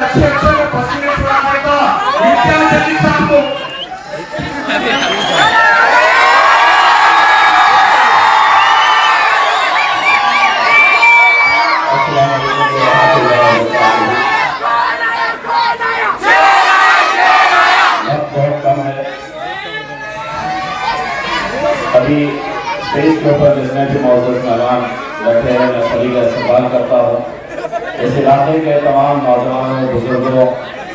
अच्छे अच्छे को पसीने छुड़ाने का विद्यार्थी साहब को अभी स्टेज के ऊपर जितने भी मौजूद मेहमान बैठे हैं मैं सभी का इस्तेमाल करता हूँ। इस इलाके के तमाम नौजवानों, बुजुर्गों,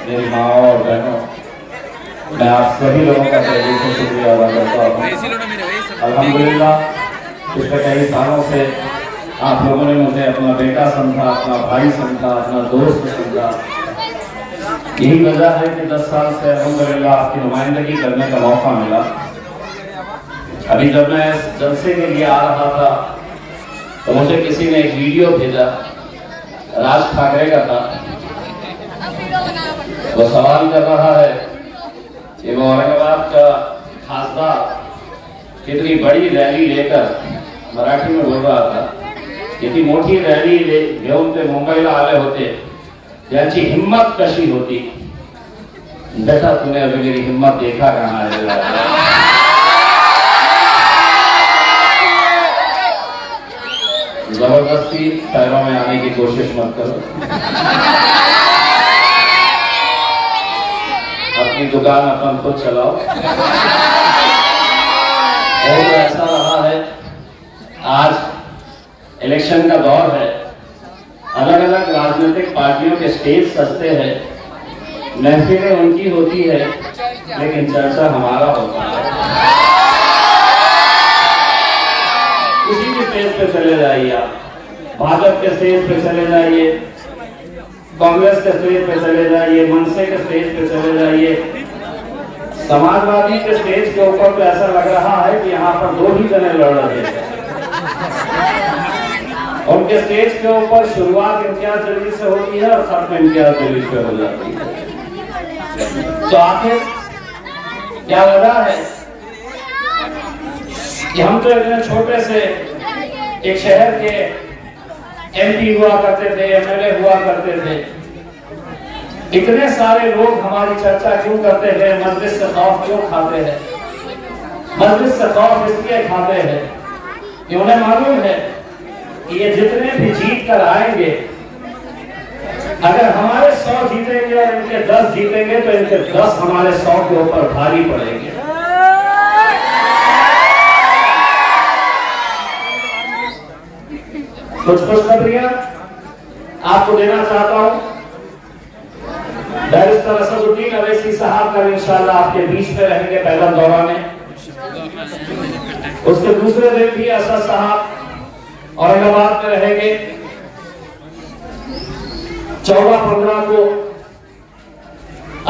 मेरी माओ और बहनों, मैं आप सभी लोगों का दिल से शुक्रिया अदा करता हूँ। अल्हम्दुलिल्लाह पिछले कई सालों से आप लोगों ने मुझे अपना बेटा समझा, अपना भाई समझा, अपना दोस्त समझा। यही वजह है कि 10 साल से अल्हम्दुलिल्लाह आपकी नुमाइंदगी करने का मौका मिला। अभी जब मैं इस जलसे के लिए आ रहा था तो मुझे किसी ने एक वीडियो भेजा, राज ठाकरे का था। वो सवाल कर रहा है कि वो औरंगाबाद का खासदार कितनी बड़ी रैली लेकर, मराठी में बोल रहा था, कितनी मोटी रॅली घेऊन ते मुंबईला आले होते, यांची हिम्मत कशी होती। बेटा तूने अभी मेरी हिम्मत देखा कहाँ है? जबरदस्ती पैरों में आने की कोशिश मत करो। अपनी दुकान अपन खुद चलाओ। और ऐसा रहा है, आज इलेक्शन का दौर है, अलग अलग राजनीतिक पार्टियों के स्टेज सजते हैं, महफिलें उनकी होती है, लेकिन चर्चा हमारा होता है। किसी भी स्टेज पे चले जाइए, आप भाजपा के स्टेज पे चले जाइए, कांग्रेस के स्टेज पे चले जाइए, मनसे के स्टेज पे चले जाइए, समाजवादी के स्टेज के ऊपर तो ऐसा लग रहा है कि यहाँ पर 2 ही जने लड़ रहे हैं। उनके स्टेज के ऊपर शुरुआत इम्तियाज जलील से होती है और खत्म इम्तियाज जलील पे हो जाती है। तो आखिर क्या वजह है कि हम तो इतने छोटे से एक शहर के एमपी हुआ करते थे, एमएलए हुआ करते थे, इतने सारे लोग हमारी चर्चा क्यों करते हैं, मजलिस से खौफ क्यों खाते हैं? मजलिस से खौफ इसलिए खाते हैं कि उन्हें मालूम है कि ये जितने भी जीत कर आएंगे, अगर हमारे 100 जीतेंगे और इनके 10 जीतेंगे तो इनके 10 हमारे 100 के ऊपर भारी पड़ेंगे। कुछ खुशखबरियां आपको देना चाहता हूं। बैरिस्टर असदुद्दीन अवैसी साहब कल इंशाअल्लाह आपके बीच में रहेंगे पहला दौरा में। उसके दूसरे दिन भी असद साहब औरंगाबाद में रहेंगे। 14-15 को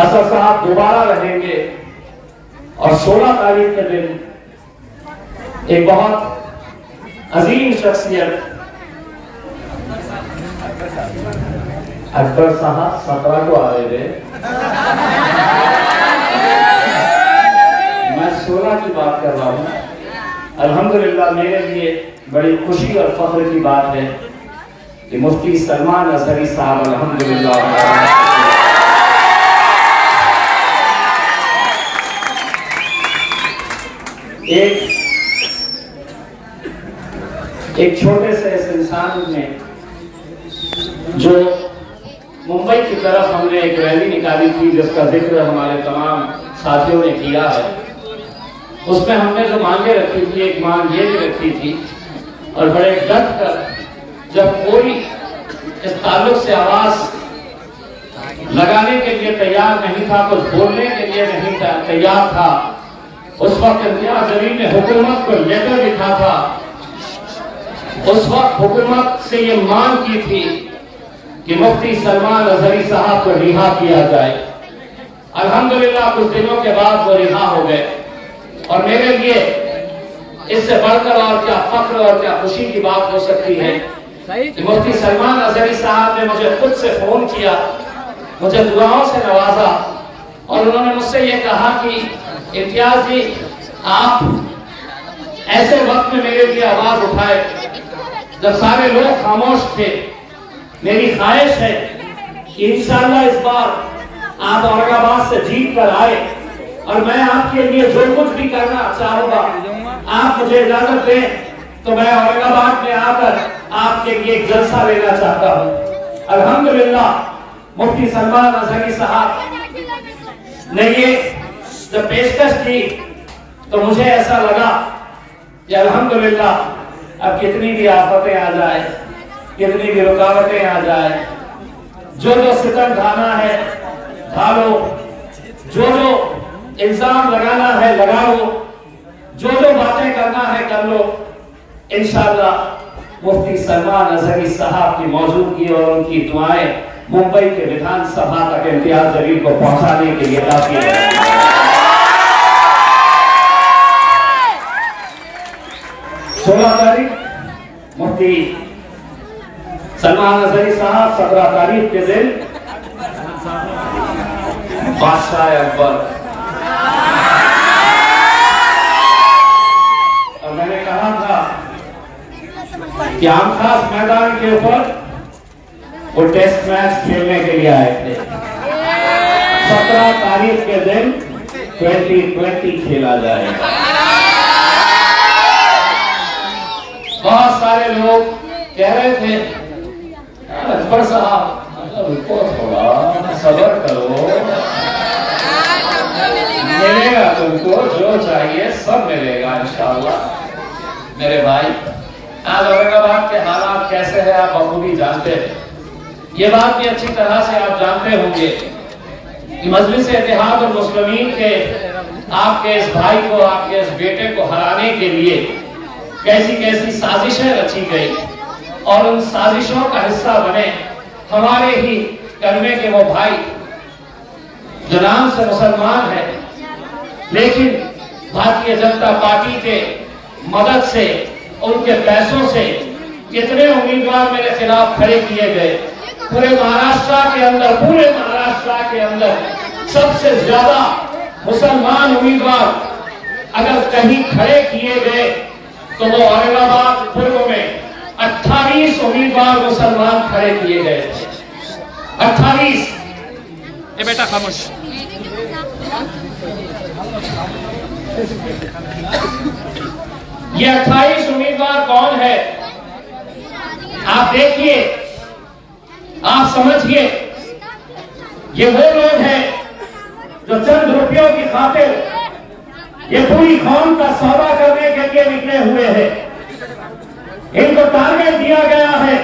असद साहब दोबारा रहेंगे और 16 तारीख के दिन एक बहुत अजीम शख्सियत अकबर साहब 17 को आ रहे थे, मैं 16 की बात कर रहा हूं। अल्हम्दुलिल्लाह मेरे लिए बड़ी खुशी और फख्र की बात है कि मुफ्ती सलमान अजहरी साहब अल्हम्दुलिल्लाह एक छोटे से इस इंसान में जो मुंबई की तरफ हमने एक रैली निकाली थी जिसका जिक्र हमारे तमाम साथियों ने किया है, उसमें हमने जो मांगे रखी थी, एक मांग ये भी रखी थी और बड़े डट कर जब कोई इस ताल्लुक से आवाज लगाने के लिए तैयार नहीं था, कुछ बोलने के लिए नहीं था तैयार था, उस वक्त इम्तियाज जलील ने हुकूमत को लेटर लिखा था। उस वक्त हुकूमत से ये मांग की थी कि मुफ्ती सलमान अजहरी साहब को रिहा किया जाए। अल्हम्दुलिल्लाह कुछ दिनों के बाद वो रिहा हो गए और मेरे लिए इससे बढ़कर और क्या फख्र और क्या खुशी की बात हो सकती है कि मुफ्ती सलमान अजहरी साहब ने मुझे खुद से फोन किया, मुझे दुआओं से नवाजा और उन्होंने मुझसे ये कहा कि इम्तियाज जी आप ऐसे वक्त में मेरे लिए आवाज उठाए जब सारे लोग खामोश थे। मेरी ख्वाहिश है कि इंशाअल्लाह इस बार आप औरंगाबाद से जीत कर आए और मैं आपके लिए जो कुछ भी करना चाहूंगा, आप मुझे इजाजत दें तो मैं औरंगाबाद में आकर आपके लिए एक जलसा लेना चाहता हूं। अल्हम्दुलिल्लाह मुफ्ती सलमान अजहरी साहब ने ये जब पेशकश की तो मुझे ऐसा लगा कि अल्हम्दुलिल्लाह अब कितनी भी आफतें आ जाए, कितनी भी रुकावटें आ जाए, जो सितम ढाना है ढालो, जो इल्जाम लगाना है लगा लो, जो बातें करना है कर लो। इंशाअल्लाह मुफ्ती सलमान अजहरी साहब की मौजूदगी और उनकी दुआएं मुंबई के विधानसभा तक इम्तियाज जलील को पहुंचाने के लिए काफी है। 16 तारीख मुफ्ती सलमान अजहरी साहब, 17 तारीख के दिन बादशाह अकबर, और मैंने कहा था कि आम खास मैदान के ऊपर वो टेस्ट मैच खेलने के लिए आए थे। 17 तारीख के दिन 2020 खेला जाएगा। बहुत सारे लोग कह रहे थे अकबर साहब रुको थोड़ा, सब्र करो, मिलेगा तुमको जो चाहिए सब मिलेगा इंशाअल्लाह। मेरे भाई, आज औरंगाबाद के हालात कैसे हैं आप बखूबी जानते हैं। ये बात भी अच्छी तरह से आप जानते होंगे कि मजलिस इत्तेहाद और मुस्लिमीन के आपके इस भाई को, आपके इस बेटे को हराने के लिए कैसी कैसी साजिशें रची गई और उन साजिशों का हिस्सा बने हमारे ही कर्मे के वो भाई जो नाम से मुसलमान है, लेकिन भारतीय जनता पार्टी के मदद से, उनके पैसों से कितने उम्मीदवार मेरे खिलाफ खड़े किए गए। पूरे महाराष्ट्र के अंदर सबसे ज्यादा मुसलमान उम्मीदवार अगर कहीं खड़े किए गए तो वो औरंगाबाद पूर्व में 28 उम्मीदवार मुसलमान खड़े किए गए थे। 28। ए बेटा खामोश। ये 28 उम्मीदवार कौन है? आप देखिए, आप समझिए, ये वो लोग हैं जो चंद रुपयों की खातिर ये पूरी कौम का सौदा करने के लिए निकले हुए हैं। इनको टारगेट दिया गया है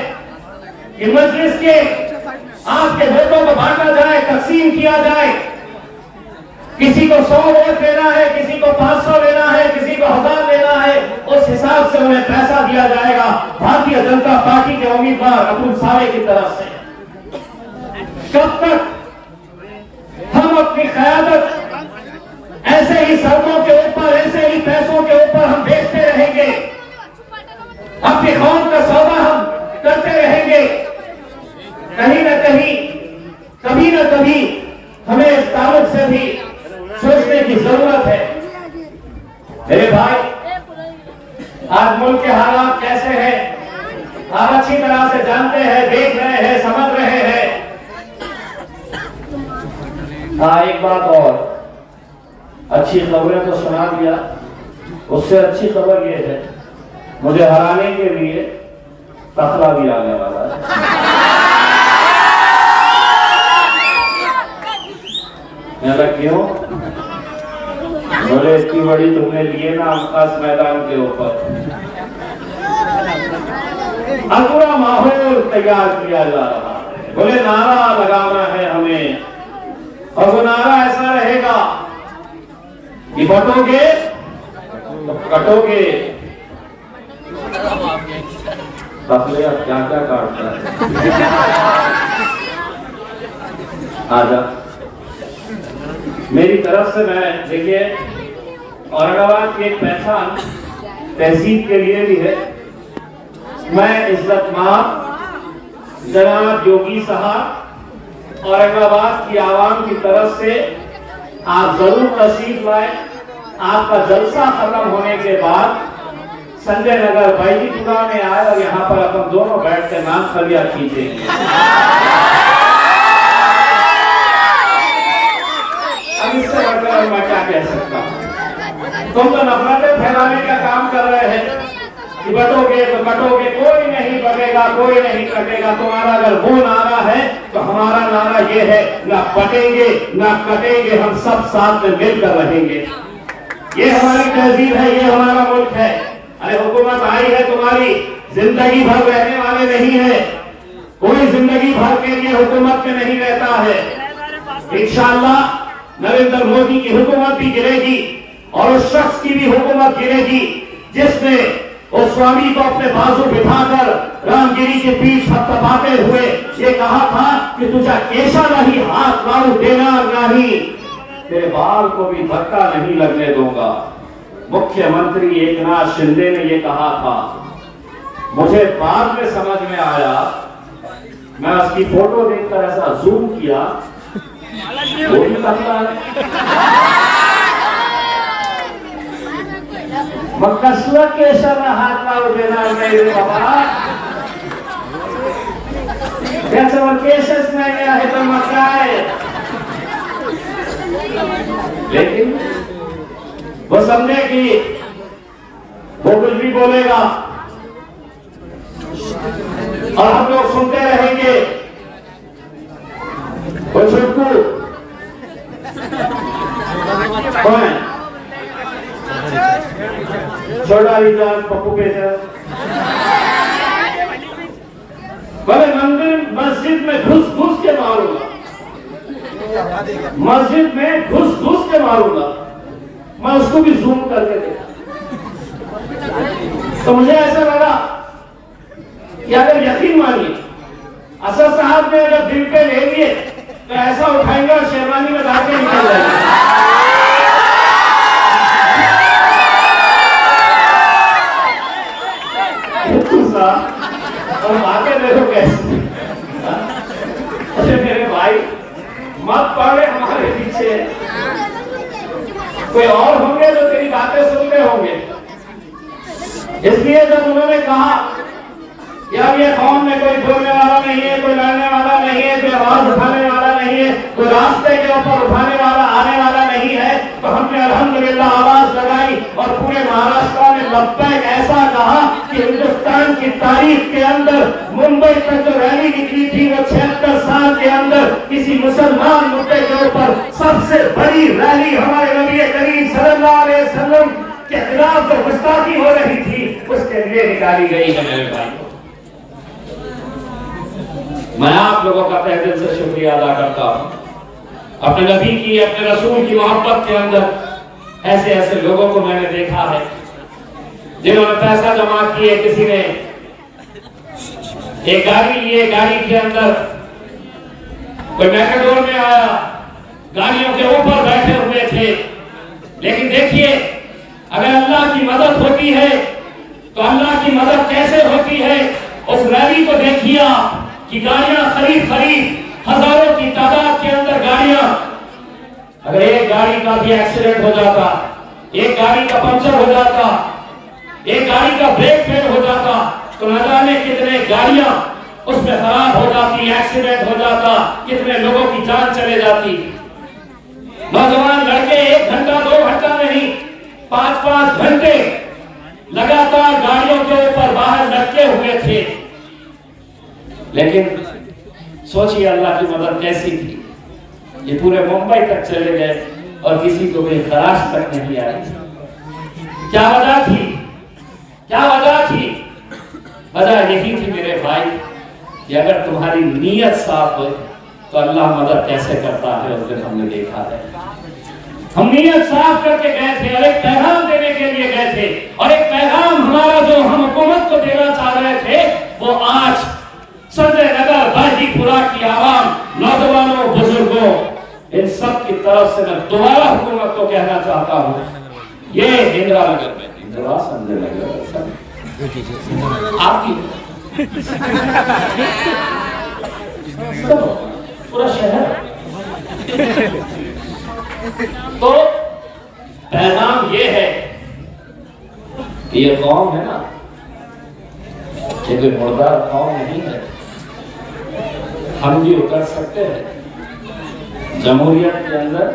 कि मजलिस के आपके वोटों को बांटा जाए, तकसीम किया जाए। किसी को 100 वोट देना है, किसी को 500 लेना है, किसी को 1000 लेना है, उस हिसाब से उन्हें पैसा दिया जाएगा भारतीय जनता पार्टी के उम्मीदवार अतुल सावे की तरफ से। कब तक हम अपनी क़यादत ऐसे ही सड़कों के ऊपर, ऐसे ही पैसों के ऊपर हम बेचते रहेंगे, अपनी कौम का सौदा हम करते रहेंगे? कहीं न कहीं, कभी न कभी हमें इस ताल्लुक से भी सोचने की जरूरत है। मेरे भाई, आज मुल्क के हालात कैसे हैं आप अच्छी तरह से जानते हैं, देख रहे हैं, समझ रहे हैं। हाँ, एक बात और, अच्छी खबरें तो सुना दिया, उससे अच्छी खबर यह है मुझे हराने के लिए तखला भी आने वाला है। क्यों? बोले इतनी बड़ी तुमने लिए ना खास मैदान के ऊपर, अधूरा माहौल तैयार किया जा रहा है। बोले नारा लगाना है हमें, और वो नारा ऐसा रहेगा कि बटोगे तो कटोगे। तखले अब क्या क्या काटता है। आजा मेरी तरफ से, मैं देखिए औरंगाबाद की एक पहचान तहसील के लिए भी है। मैं इज्जतमाब जनाब योगी साहब औरंगाबाद की आवाम की तरफ से आप जरूर तशरीफ लाए। आपका जलसा खत्म होने के बाद संजय नगर बैलीपुरा में आए और यहाँ पर अपन दोनों बैठ कर नाम फरियाद कीजिए। कह सकता हूं। तुम तो नफरतें फैलाने का काम कर रहे हैं कि बटोगे तो कटोगे, कोई नहीं बटेगा, कोई नहीं कटेगा। तुम्हारा अगर वो नारा है तो हमारा नारा ये है, ना बटेंगे ना कटेंगे, हम सब साथ में मिलकर रहेंगे। ये हमारी तहजीब है, ये हमारा मुल्क है। अरे हुकूमत आई है तुम्हारी, जिंदगी भर रहने वाले नहीं है, कोई जिंदगी भर के लिए हुकूमत में नहीं रहता है। इंशाअल्लाह नरेंद्र मोदी की हुकूमत भी गिरेगी और उस शख्स की भी हुकूमत गिरेगी जिसने उस स्वामी को अपने बाजू बिठाकर रामगिरी के पीठ थपथपाते हुए ये कहा था कि तुझा केशा नहीं हाथ लाऊ देना नहीं, तेरे बाल को भी धक्का नहीं लगने दूंगा। मुख्यमंत्री एकनाथ शिंदे ने यह कहा था। मुझे बाद में समझ में आया, मैं उसकी फोटो देखकर ऐसा जूम किया, वो भी पतला है। मकसला केशा में हाथ लाओ देना नहीं रे बाबा, कैसे वो केशस में गया है तो मक्का है। लेकिन वो समझे कि वो कुछ भी बोलेगा और हम लोग सुनते रहेंगे। वो छुटकू कौन है? छोटा रिजाल पप्पू पेटर। बोले मंदिर मस्जिद में घुस घुस के मारूंगा, मस्जिद में घुस घुस के मारूंगा। मैं उसको भी जूम करके देखा तो मुझे ऐसा लगा कि अगर यकीन मानिए असद साहब ने अगर दिल पे ले लिए तो ऐसा उठाएंगे और शेरवानी में डाल के निकल जाएंगे। और बातें देखो कैसे। अच्छा मेरे भाई मत पड़े हमारे पीछे, कोई और होंगे जो तेरी बातें सुनते होंगे। इसलिए जब उन्होंने कहा कि अब ये कौम में कोई बोलने वाला नहीं है, कोई लड़ने वाला नहीं है, कोई आवाज उठाने वाला नहीं है, कोई रास्ते के ऊपर उठाने वाला आने वाला नहीं है, तो हमने अल्हम्दुलिल्लाह आवाज लगाई और पूरे महाराष्ट्र ने लब्बैक ऐसा कहा कि हिंदुस्तान की तारीख के अंदर मुंबई तक जो रैली निकली थी वो 76 साल के अंदर किसी मुसलमान मुद्दे के ऊपर सबसे बड़ी रैली हमारे नबी करीम सल्लल्लाहु अलैहि वसल्लम के खिलाफ जो गुस्ताखी हो रही थी उसके लिए निकाली गई है। मेरे भाई मैं आप लोगों का तहे दिल से शुक्रिया अदा करता हूं। अपने नबी की, अपने रसूल की मोहब्बत के अंदर ऐसे ऐसे लोगों को मैंने देखा है जिन्होंने पैसा जमा किए। किसी ने एक गाड़ी लिए, गाड़ी के अंदर कोई मैटाडोर में आया, गाड़ियों के ऊपर बैठे हुए थे। लेकिन देखिए अगर अल्लाह की मदद होती है तो अल्लाह की मदद कैसे होती है। उस रैली को देखिए कि गाड़ियां खरीद हजारों की तादाद के अंदर गाड़ियां, अगर एक गाड़ी का भी एक्सीडेंट हो जाता, एक गाड़ी का पंचर हो जाता, एक गाड़ी का ब्रेक फेल हो जाता तो न जाने कितने गाड़ियां उसमें खराब हो जाती, एक्सीडेंट हो जाता, कितने लोगों की जान चले जाती। नौजवान लड़के 1 घंटा 2 घंटा नहीं 5-5 घंटे लगातार गाड़ियों के ऊपर बाहर लटके हुए थे। लेकिन सोचिए अल्लाह की मदद कैसी थी। ये पूरे मुंबई तक चले गए और किसी को भी खराश तक नहीं आई। क्या वजह थी? क्या वजह थी? वजह यही थी मेरे भाई कि अगर तुम्हारी नीयत साफ हो तो अल्लाह मदद कैसे करता है उस दिन हमने देखा है। हम नीयत साफ करके गए थे और एक पैगाम देने के लिए गए थे और एक पैगाम हमारा जो हम हुकूमत को देना चाह रहे थे वो आज संजय नगर, बाजीपुरा की आवाम, नौजवानों, बुजुर्गों, इन सब की तरफ से मैं दोबारा हुकूमत को कहना चाहता हूँ। ये इंदिरा नगर में, इंदिरा संजय नगर आपकी पूरा शहर। तो पैगाम ये है कि ये कौम है ना, ये कोई मुर्दार कौम नहीं है। हम भी उतर सकते हैं। जमहूरियत के अंदर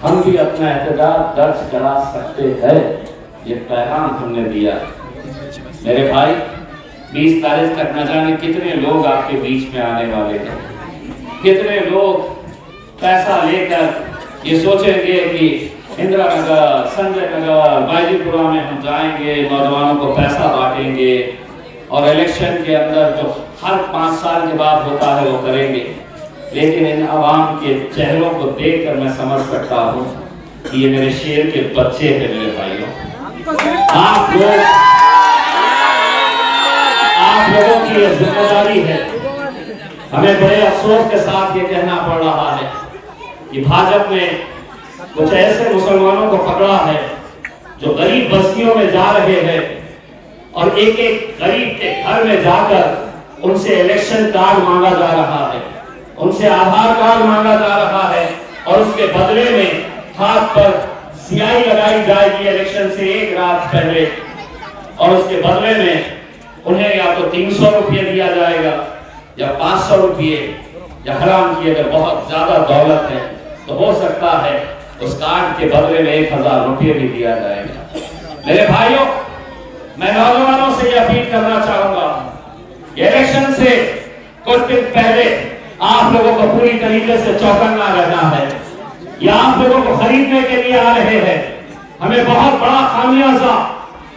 हम भी अपना एहतजाज दर्ज करा सकते हैं, ये पैगाम हमने दिया। मेरे भाई 20 तारीख तक न जाने कितने लोग आपके बीच में आने वाले हैं, कितने लोग पैसा लेकर ये सोचेंगे कि इंदिरा नगर, संजय नगर, बाजीपुरा में हम जाएंगे, नौजवानों को पैसा बांटेंगे और इलेक्शन के अंदर जो हर 5 साल के बाद होता है वो करेंगे। लेकिन इन आवाम के चेहरों को देखकर मैं समझ सकता हूँ कि ये मेरे शेर के बच्चे हैं। मेरे भाइयों, आप लोगों की ये जिम्मेदारी है। हमें बड़े अफसोस के साथ ये कहना पड़ रहा है कि भाजपा ने कुछ ऐसे मुसलमानों को पकड़ा है जो गरीब बस्तियों में जा रहे हैं और एक एक गरीब के घर में जाकर उनसे इलेक्शन कार्ड मांगा जा रहा है, उनसे आधार कार्ड मांगा जा रहा है और उसके बदले में हाथ पर स्याही लगाई जाएगी इलेक्शन से एक रात पहले और उसके बदले में उन्हें या तो 300 रुपये दिया जाएगा या 500 रुपये, या हराम की अगर बहुत ज्यादा दौलत है तो हो सकता है उस कार्ड के बदले में 1000 रुपये भी दिया जाएगा। मेरे भाइयों, मैं नौजवानों से यह अपील करना चाहूंगा, इलेक्शन से कुछ दिन पहले आप लोगों को पूरी तरीके से चौकन्ना रहना है। या आप लोगों को खरीदने के लिए आ रहे हैं। हमें बहुत बड़ा खामियाजा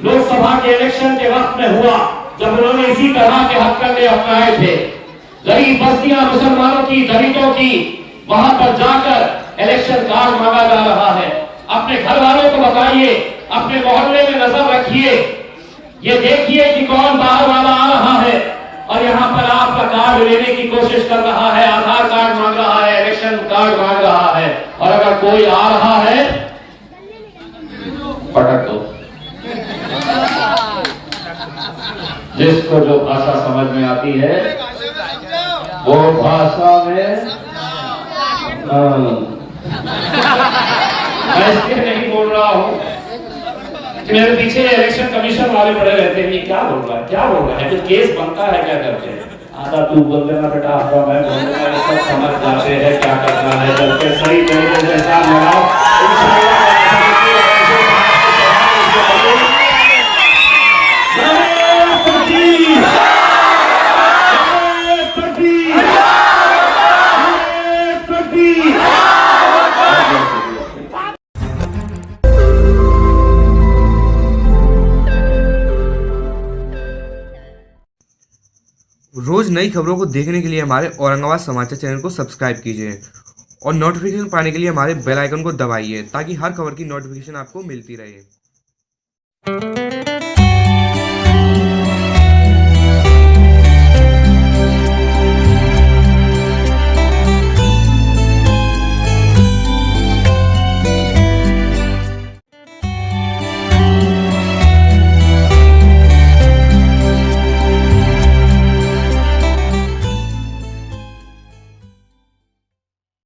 लोकसभा के इलेक्शन के वक्त में हुआ जब उन्होंने इसी तरह के हथकंडे अपनाए थे। गरीब बस्तियां मुसलमानों की, दलितों की, वहां पर जाकर इलेक्शन कार्ड मांगा जा रहा है। अपने घर वालों को बताइए, अपने मोहल्ले में नजर रखिए, ये देखिए कि कौन बाहर वाला आ रहा है और यहाँ पर आपका कार्ड लेने की कोशिश कर रहा है, आधार कार्ड मांग रहा है, इलेक्शन कार्ड मांग रहा है। और अगर कोई आ रहा है पटक दो। जिसको जो भाषा समझ में आती है वो भाषा में मैं इसलिए नहीं बोल रहा हूँ कि मेरे पीछे इलेक्शन कमीशन वाले पड़े रहते हैं, क्या बोल रहा है, क्या बोल रहा है, कुछ केस बनता है क्या करते हैं। आधा तू बोल देना बेटा, आधा मैं बोल देना, सब समझ जाते हैं क्या करना है। करके सही तरीके से हिसाब लगाओ। रोज नई खबरों को देखने के लिए हमारे औरंगाबाद समाचार चैनल को सब्सक्राइब कीजिए और नोटिफिकेशन पाने के लिए हमारे बेल आइकन को दबाइए ताकि हर खबर की नोटिफिकेशन आपको मिलती रहे।